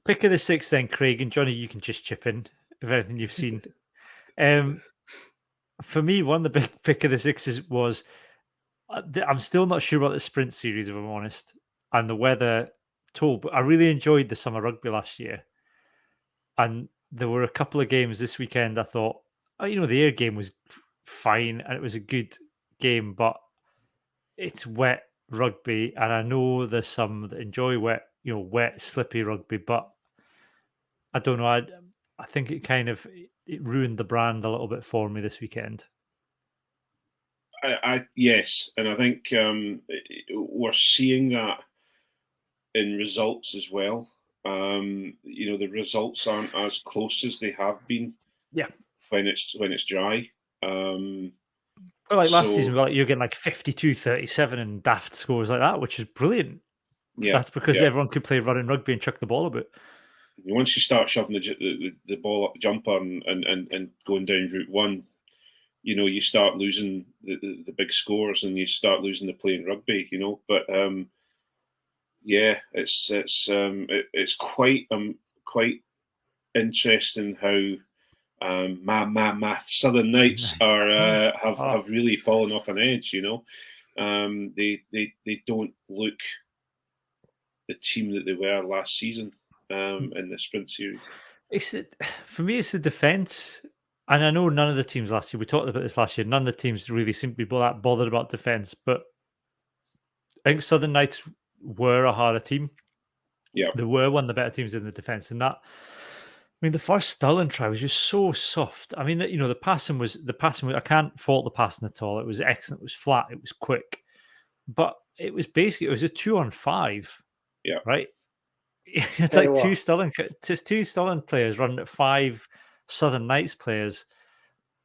pick of the six then, Craig and Johnny. You can just chip in of anything you've seen. For me, one of the big pick of the sixes was I'm still not sure about the sprint series, if I'm honest, and the weather told. But I really enjoyed the summer rugby last year, and there were a couple of games this weekend. I thought, the air game was fine and it was a good game, but it's wet rugby, and I know there's some that enjoy wet, slippy rugby, but I don't know. I think it ruined the brand a little bit for me this weekend. Yes, and I think we're seeing that in results as well. The results aren't as close as they have been. Yeah, when it's dry. Well, like last season, you're getting like 52-37 and daft scores like that, which is brilliant. Yeah, that's because everyone could play running rugby and chuck the ball about. Once you start shoving the ball up the jumper and going down route one, you start losing the big scores and you start losing the playing rugby. But it's quite interesting how. My Southern Knights have really fallen off an edge. They don't look the team that they were last season in the sprint series. For me, it's the defence, and I know none of the teams last year. We talked about this last year. None of the teams really seem to be that bothered about defence, but I think Southern Knights were a harder team. Yeah, they were one of the better teams in the defence, and that. The first Stirling try was just so soft. The passing was. I can't fault the passing at all. It was excellent. It was flat. It was quick, but it was a 2-on-5. Yeah, right. It's like two Stirling players running at 5 Southern Knights players,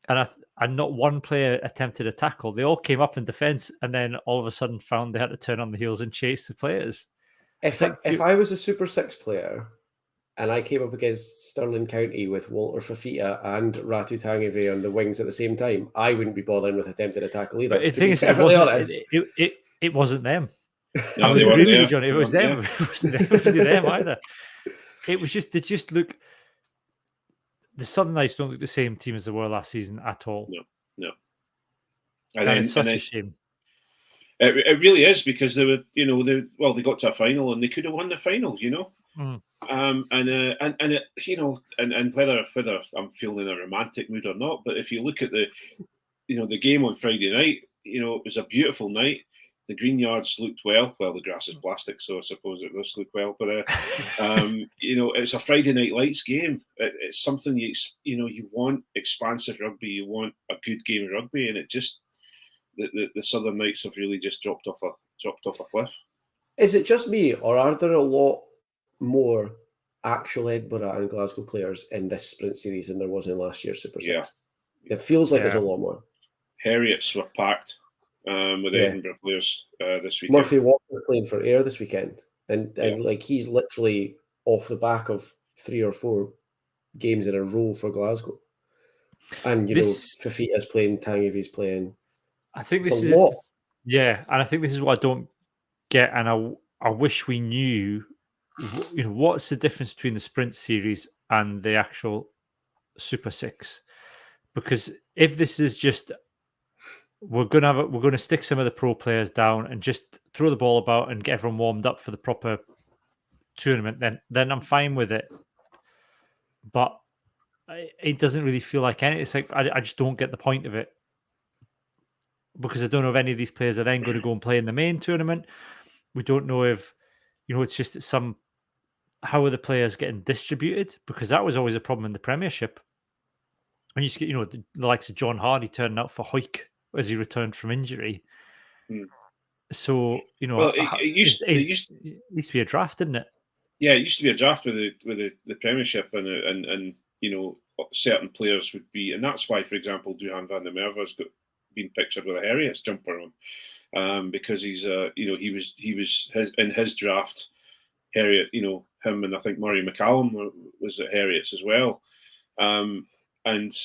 and not one player attempted a tackle. They all came up in defence, and then all of a sudden found they had to turn on the heels and chase the players. If I was a Super Six player. And I came up against Stirling County with Walter Fafita and Ratu Tangive on the wings at the same time, I wouldn't be bothering with attempting a tackle either. But the thing is, it wasn't them. No, they weren't there. Johnny, it was them. It wasn't them either. It was just, they just look... The Southern Knights don't look the same team as they were last season at all. No. And it's such a shame. It really is, because they were, they got to a final and they could have won the final, Mm. And whether I'm feeling a romantic mood or not, but if you look at the game on Friday night, it was a beautiful night. The green yards looked well. Well, the grass is plastic, so I suppose it does look well. But it's a Friday night lights game. It's something you want expansive rugby. You want a good game of rugby, and it just the Southern Knights have really just dropped off a cliff. Is it just me, or are there a lot more actual Edinburgh and Glasgow players in this sprint series than there was in last year's Super Six? It feels like there's a lot more. Heriots were packed with Edinburgh players this weekend. Murphy Walker playing for Ayr this weekend, and he's literally off the back of 3 or 4 games in a row for Glasgow. And Fafita's playing, Tangivi's playing. I think this is a lot. And I think this is what I don't get, and I wish we knew. What's the difference between the sprint series and the actual Super Six? Because if this is just we're going to stick some of the pro players down and just throw the ball about and get everyone warmed up for the proper tournament, then I'm fine with it. But it doesn't really feel like any. It's like I just don't get the point of it, because I don't know if any of these players are then going to go and play in the main tournament. We don't know if, it's just that how are the players getting distributed? Because that was always a problem in the Premiership. When you used to get, the likes of John Hardy turning out for Hoyk as he returned from injury. Hmm. So, Well, it used to be a draft, didn't it? Yeah, it used to be a draft with the Premiership, and certain players would be, and that's why, for example, Duhan van der Merwe's been pictured with a Heriots jumper on, because he's he was in his draft, Heriot, him and I think Murray McCallum was at Heriots as well, and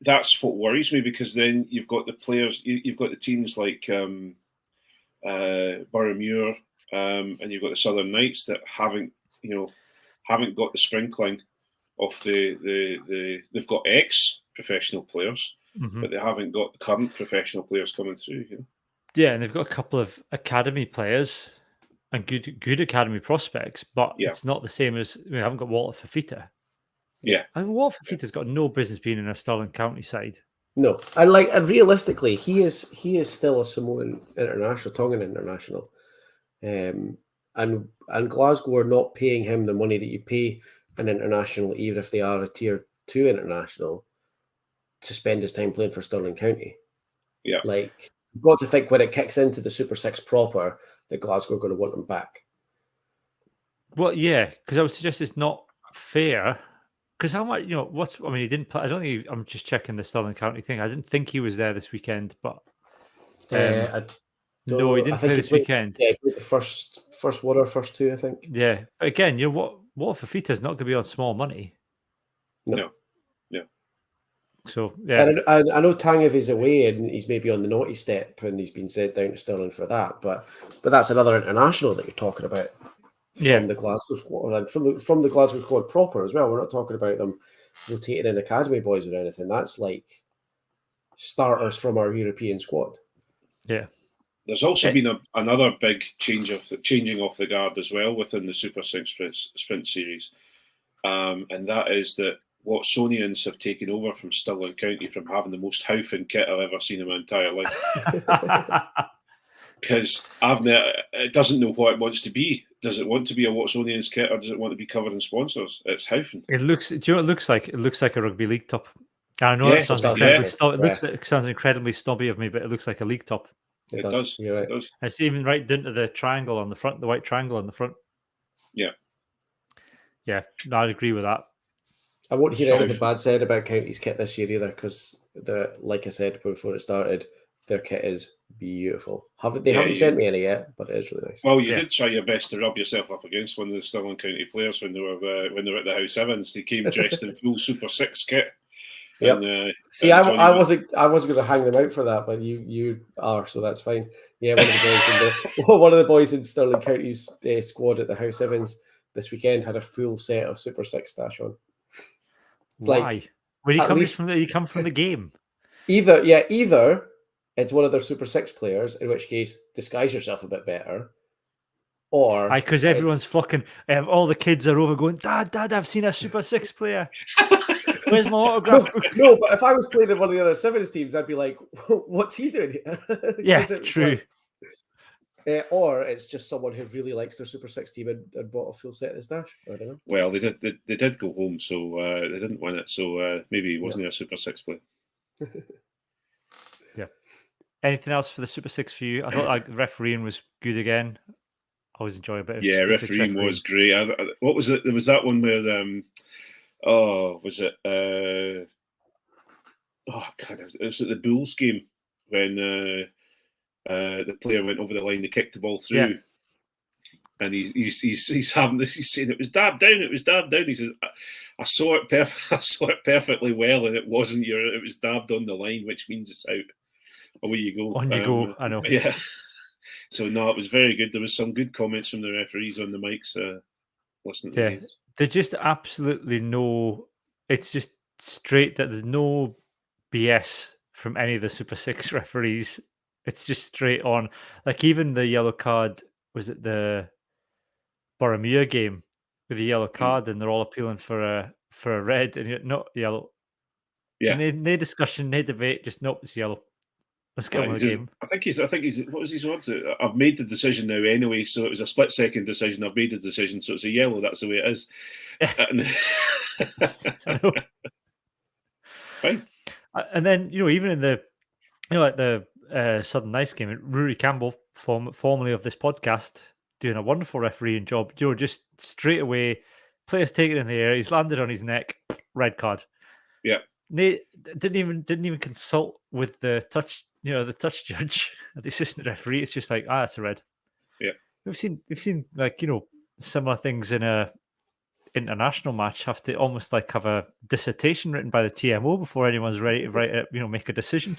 that's what worries me, because then you've got the players, you've got the teams like Boroughmuir, and you've got the Southern Knights that haven't got the sprinkling of they've got ex-professional players, but they haven't got the current professional players coming through. Yeah, and they've got a couple of academy players and good academy prospects, but it's not the same as we haven't got Walter Fafita. Yeah, I mean, Walter Fafita's got no business being in a Stirling County side. No, and realistically, he is still a Samoan international, Tongan international, and Glasgow are not paying him the money that you pay an international, even if they are a tier 2 international, to spend his time playing for Stirling County. Yeah, like you've got to think when it kicks into the Super Six proper that Glasgow are going to want him back. Well, yeah, because I would suggest it's not fair. Because how much, he didn't play. I don't think I'm just checking the Stirling County thing. I didn't think he was there this weekend, but no, he didn't play this weekend. Yeah, he played the first one or first two, I think. Yeah, but again, what Fafita's not going to be on small money. No. So yeah, and I know Tangev is away and he's maybe on the naughty step and he's been sent down to Stirling for that, but that's another international that you're talking about from the Glasgow squad, and from the Glasgow squad proper as well. We're not talking about them rotating in academy boys or anything. That's like starters from our European squad. Yeah. There's also been another big changing off the guard as well within the Super 6 sprint series, and that is that Watsonians have taken over from Stirling County from having the most Haufen kit I've ever seen in my entire life. Because it doesn't know what it wants to be. Does it want to be a Watsonians kit, or does it want to be covered in sponsors? It's Haufen. Do you know what it looks like? It looks like a rugby league top. I know it sounds incredibly it sounds incredibly snobby of me, but it looks like a league top. It does. You're right. It does. It's even right down to the triangle on the front, the white triangle on the front. Yeah. Yeah, no, I'd agree with that. I won't hear anything bad said about County's kit this year either, because like I said before it started, their kit is beautiful. They haven't sent me any yet, but it is really nice. Well, you did try your best to rub yourself up against one of the Stirling County players when they were at the House Evans. They came dressed in full Super 6 kit. Yep. And, see, I wasn't going to hang them out for that, but you are, so that's fine. Yeah, one of the boys in Stirling County's squad at the House Evans this weekend had a full set of Super 6 stash on. Why? Where you come from the game? Either it's one of their Super 6 players, in which case disguise yourself a bit better, or because everyone's flocking. All the kids are over going, Dad, I've seen a Super 6 player. Where's my autograph? No, but if I was playing in one of the other Sevens teams, I'd be like, what's he doing here? Yeah, true. Or it's just someone who really likes their Super 6 team and bought a full set of the stash. I don't know. Well, they did go home, so they didn't win it. So maybe he wasn't a Super 6 player. Yeah. Anything else for the Super 6 for you? I thought refereeing was good again. I always enjoy a bit of refereeing was great. What was it? There was that one where was it? It was at the Bulls game when the player went over the line, they kicked the ball through, and he's saying it was dabbed down. It was dabbed down. He says, "I saw it perfectly well, and it wasn't it was dabbed on the line, which means it's out." Away you go. On you go. I know. Yeah. So no, it was very good. There was some good comments from the referees on the mics. Listening to the games. They just absolutely it's just straight that there's no BS from any of the Super 6 referees. It's just straight on. Like even the yellow card, was it the Boromir game with a yellow card, and they're all appealing for a red, and not yellow. Yeah. No discussion, no debate, just nope, it's yellow. Let's get on with the game. I think he's. What was his words? I've made the decision now anyway, so it was a split-second decision. I've made the decision, so it's a yellow. That's the way it is. I know. Fine. And then even in the like the Southern Nice game, Rory Campbell, formerly of this podcast, doing a wonderful refereeing job. Just straight away, players take it in the air. He's landed on his neck. Red card. Yeah. They didn't even consult with the touch. The touch judge, the assistant referee. It's just like, that's a red. Yeah. We've seen like similar things in a international match have to almost like have a dissertation written by the TMO before anyone's ready to make a decision.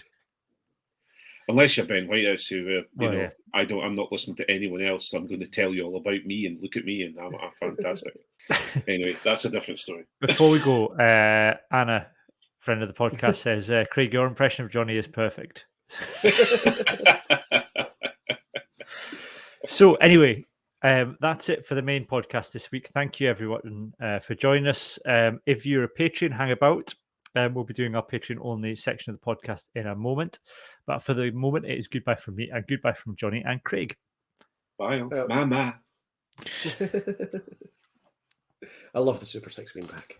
Unless you're Ben Whitehouse, who yeah. I'm not listening to anyone else. So I'm going to tell you all about me and look at me, and I'm fantastic. Anyway, that's a different story. Before we go, Anna, friend of the podcast, says, Craig, your impression of Johnny is perfect. So anyway, that's it for the main podcast this week. Thank you everyone for joining us. If you're a Patreon, hang about. We'll be doing our Patreon only section of the podcast in a moment. But for the moment, it is goodbye from me and goodbye from Johnny and Craig. Bye, Mama. I love the Super 6 being back.